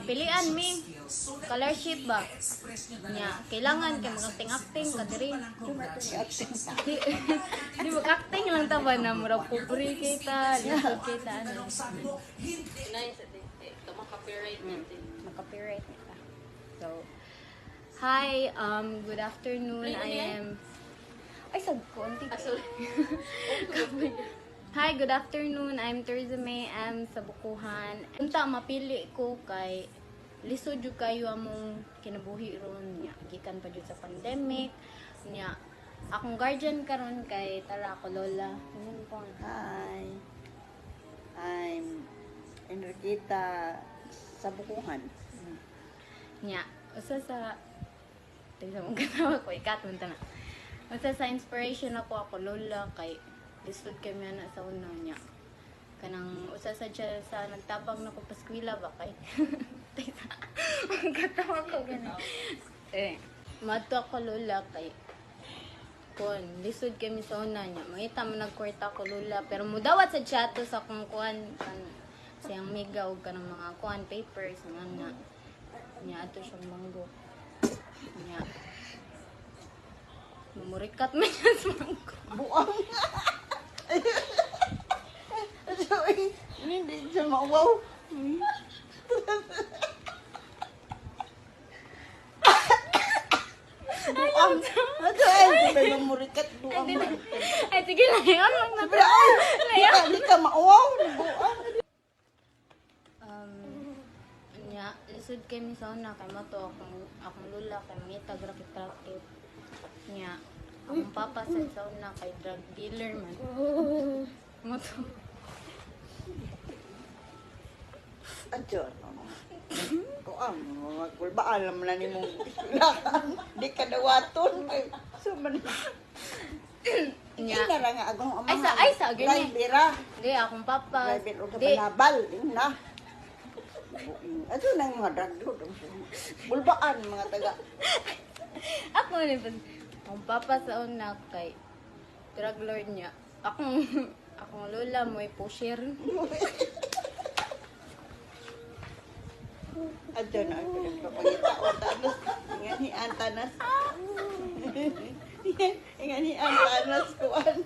pilian mi. Scholarship ba? Nya, kailangan kay mag-acting-acting ka diri. Di, di mag-acting lang ta ba na murag pupuri kita, lisod kita ano. Nice ito maka-copyright natin. Maka-copyright nita. So, hi, good afternoon. I am ay sad ko anti. Hi, good afternoon. I'm Teresa May. I'm sa Bukuhan. Unta mapili ko kay lisod jud kayo among kinabuhi ron nya gikan pa jud sa pandemic nya akong guardian karon kay tara ako lola. Hi. I'm Enriqueta sa Bukuhan. Nya usa sa tingnan mo kanawa ko ikaton ta na. Usa sa inspiration ako lola kay lisod kami na sa una niya. Kanang usa sa siya sa nagtabang na ko paskwela ba kay. Katawa ko gani. Madto ako lola kay kon lisod kami sa una niya. Mangita mo nagkwarta ko lola pero mudawat sa chat sa akong kuan kan siyang miga og kanang mga kuan papers nga niya ato siyang manggo. Niya mamurikat man siya sa manggo. Buang. Hindi siya mauwaw. Buang. Ito ay, may mamurikat. Buang. Ay, sige lang yun. Lang na Sabi ay, hindi ka mauwaw. Buang. Nya, lisod kami sa una kay mato akong lula kay mangita graphic. Nya, akong papa sa una kay drug dealer man. Mato. Adyon. Buang. Magkulbaan naman na ni mong iskulakan. Di ka dawaton. So, man. Nya. Ina ra nga agong ama. Ay, sa gani. Driver. Di, akong papa. Driver o Di, kapanabal. Yun na. Ito na yung mga drug. Bulbaan mga taga. ako ni akong papa sa una kay drug lord niya. Akong lola mo'y pusher. Adyo na ang pinagpapagita o tanos. Ingan ni Antanas. Ingan ni Antanas kuan.